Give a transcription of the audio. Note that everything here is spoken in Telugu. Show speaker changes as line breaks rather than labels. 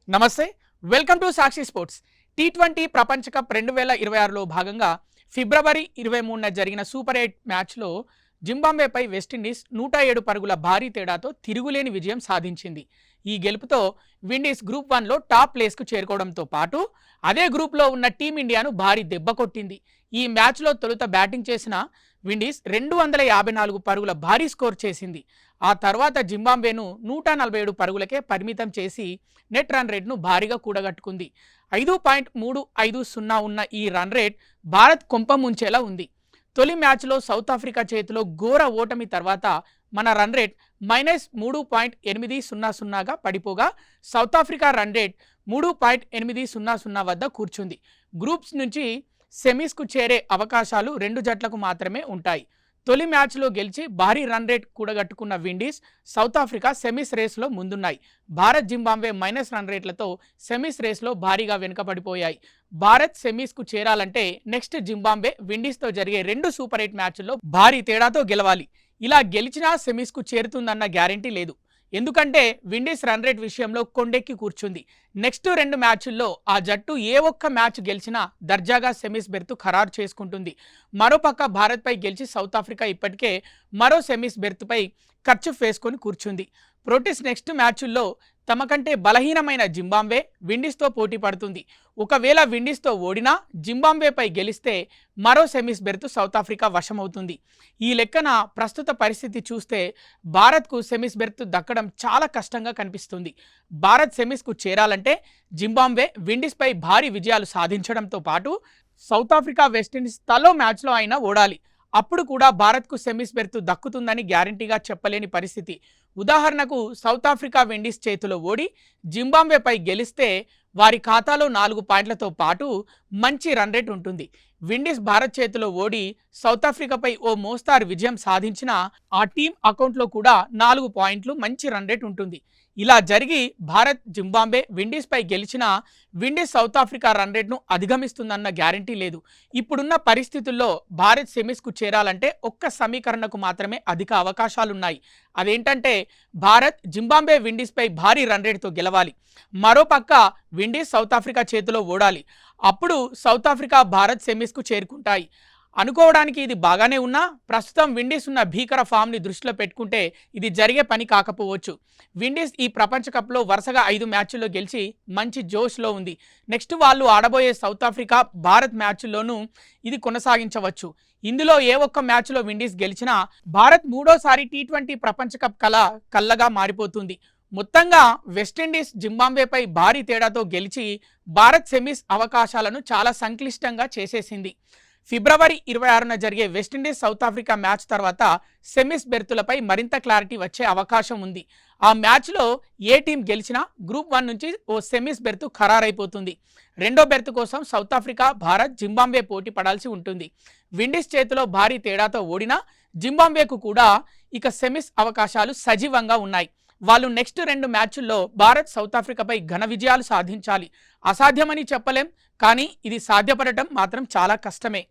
నమస్తే, welcome to Sakshi sports. T20 ప్రపంచ కప్ 2026లో భాగంగా ఫిబ్రవరి 23న జరిగిన సూపర్ 8 మ్యాచ్లో జింబాబ్వేపై వెస్టిండీస్ 107 పరుగుల భారీ తేడాతో తిరుగులేని విజయం సాధించింది. ఈ గెలుపుతో విండీస్ గ్రూప్ 1లో టాప్ ప్లేస్కు చేరుకోవడంతో పాటు అదే గ్రూప్లో ఉన్న టీమిండియాను భారీ దెబ్బ కొట్టింది. ఈ మ్యాచ్లో తొలుత బ్యాటింగ్ చేసిన విండీస్ 254 పరుగుల భారీ స్కోర్ చేసింది. ఆ తర్వాత జింబాబ్వేను 147 పరుగులకే పరిమితం చేసి నెట్ రన్ రేట్ను భారీగా కూడగట్టుకుంది. 5.350 ఉన్న ఈ రన్ రేట్ భారత్ కొంప ముంచేలా ఉంది. తొలి మ్యాచ్లో సౌత్ ఆఫ్రికా చేతిలో ఘోర ఓటమి తర్వాత మన రన్ రేట్ -3.800గా పడిపోగా సౌత్ ఆఫ్రికా రన్ రేట్ 3.800 వద్ద కూర్చుంది. గ్రూప్స్ నుంచి సెమీస్కు చేరే అవకాశాలు రెండు జట్లకు మాత్రమే ఉంటాయి. తొలి మ్యాచ్లో గెలిచి భారీ రన్ రేట్ కూడగట్టుకున్న విండీస్, సౌత్ ఆఫ్రికా సెమీస్ రేస్లో ముందున్నాయి. భారత్, జింబాబ్వే మైనస్ రన్ రేట్లతో సెమీస్ రేస్లో భారీగా వెనుకబడిపోయాయి. భారత్ సెమీస్కు చేరాలంటే నెక్స్ట్ జింబాబ్వే, విండీస్తో జరిగే 2 సూపర్ 8 మ్యాచ్ల్లో భారీ తేడాతో గెలవాలి. ఇలా గెలిచినా సెమీస్కు చేరుతుందన్న గ్యారెంటీ లేదు. ఎందుకంటే విండీస్ రన్ రేట్ విషయంలో కొండెక్కి కూర్చుంది. నెక్స్ట్ 2 మ్యాచ్ల్లో ఆ జట్టు ఏ ఒక్క మ్యాచ్ గెలిచినా దర్జాగా సెమీస్ బెర్త్ ఖరారు చేసుకుంటుంది. మరోపక్క భారత్పై గెలిచి సౌత్ ఆఫ్రికా ఇప్పటికే మరో సెమీస్ బెర్త్పై ఖర్చు వేసుకొని కూర్చుంది. ప్రోటీస్ నెక్స్ట్ మ్యాచ్ల్లో తమ కంటే బలహీనమైన జింబాబ్వే, విండీస్తో పోటీ పడుతుంది. ఒకవేళ విండీస్తో ఓడినా జింబాబ్వేపై గెలిస్తే మరో సెమీస్ బెర్త్ సౌత్ ఆఫ్రికా వశమవుతుంది. ఈ లెక్కన ప్రస్తుత పరిస్థితి చూస్తే భారత్కు సెమీస్ బెర్త్ దక్కడం చాలా కష్టంగా కనిపిస్తుంది. భారత్ సెమీస్కు చేరాలంటే జింబాబ్వే, విండీస్పై భారీ విజయాలు సాధించడంతో పాటు సౌత్ ఆఫ్రికా, వెస్టిండీస్ తలో మ్యాచ్లో అయినా ఓడాలి. అప్పుడు కూడా భారత్కు సెమీస్ బెర్త్ దక్కుతుందని గ్యారంటీగా చెప్పలేని పరిస్థితి. ఉదాహరణకు సౌత్ ఆఫ్రికా విండీస్ చేతిలో ఓడి జింబాబ్వేపై గెలిస్తే వారి ఖాతాలో 4 పాయింట్లతో పాటు మంచి రన్ రేట్ ఉంటుంది. విండీస్ భారత్ చేతిలో ఓడి సౌత్ ఆఫ్రికాపై ఓ మోస్తారు విజయం సాధించిన ఆ టీం అకౌంట్లో కూడా 4 పాయింట్లు మంచి రన్ రేట్ ఉంటుంది. ఇలా జరిగి భారత్, జింబాబ్వే, విండీస్పై గెలిచిన విండీస్ సౌత్ ఆఫ్రికా రన్ రేట్ను అధిగమిస్తుందన్న గ్యారంటీ లేదు. ఇప్పుడున్న పరిస్థితుల్లో భారత్ సెమీస్కు చేరాలంటే ఒక్క సమీకరణకు మాత్రమే అధిక అవకాశాలున్నాయి. అదేంటంటే భారత్, జింబాబ్వే, విండీస్పై భారీ రన్ రేట్తో గెలవాలి. మరోపక్క విండీస్ సౌత్ ఆఫ్రికా చేతిలో ఓడాలి. అప్పుడు సౌత్ ఆఫ్రికా, భారత్ సెమీస్కు చేరుకుంటాయి. అనుకోవడానికి ఇది బాగానే ఉన్నా ప్రస్తుతం విండీస్ ఉన్న భీకర ఫామ్ని దృష్టిలో పెట్టుకుంటే ఇది జరిగే పని కాకపోవచ్చు. విండీస్ ఈ ప్రపంచ కప్లో వరుసగా 5 మ్యాచ్ల్లో గెలిచి మంచి జోష్లో ఉంది. నెక్స్ట్ వాళ్ళు ఆడబోయే సౌత్ ఆఫ్రికా, భారత్ మ్యాచ్ల్లోనూ ఇది కొనసాగించవచ్చు. ఇందులో ఏ ఒక్క మ్యాచ్లో విండీస్ గెలిచినా భారత్ మూడోసారి టీ20 ప్రపంచ కప్ కళ్ళగా మారిపోతుంది. మొత్తంగా వెస్టిండీస్ జింబాబ్వేపై భారీ తేడాతో గెలిచి భారత్ సెమీస్ అవకాశాలను చాలా సంక్లిష్టంగా చేసేసింది. ఫిబ్రవరి 26న జరిగే వెస్టిండీస్ సౌత్ ఆఫ్రికా మ్యాచ్ తర్వాత సెమీస్ బెర్తులపై మరింత క్లారిటీ వచ్చే అవకాశం ఉంది. ఆ మ్యాచ్లో ఏ టీం గెలిచినా గ్రూప్ 1 నుంచి ఓ సెమీస్ బెర్త్ ఖరారైపోతుంది. రెండో బెర్త్ కోసం సౌత్ ఆఫ్రికా, భారత్, జింబాబ్వే పోటీ పడాల్సి ఉంటుంది. విండీస్ చేతిలో భారీ తేడాతో ఓడినా జింబాబ్వేకు కూడా ఇక సెమీస్ అవకాశాలు సజీవంగా ఉన్నాయి. వాళ్ళు నెక్స్ట్ 2 మ్యాచ్ల్లో భారత్, సౌత్ ఆఫ్రికాపై ఘన విజయాలు సాధించాలి. అసాధ్యమని చెప్పలేం, కానీ ఇది సాధ్యపడటం మాత్రం చాలా కష్టమే.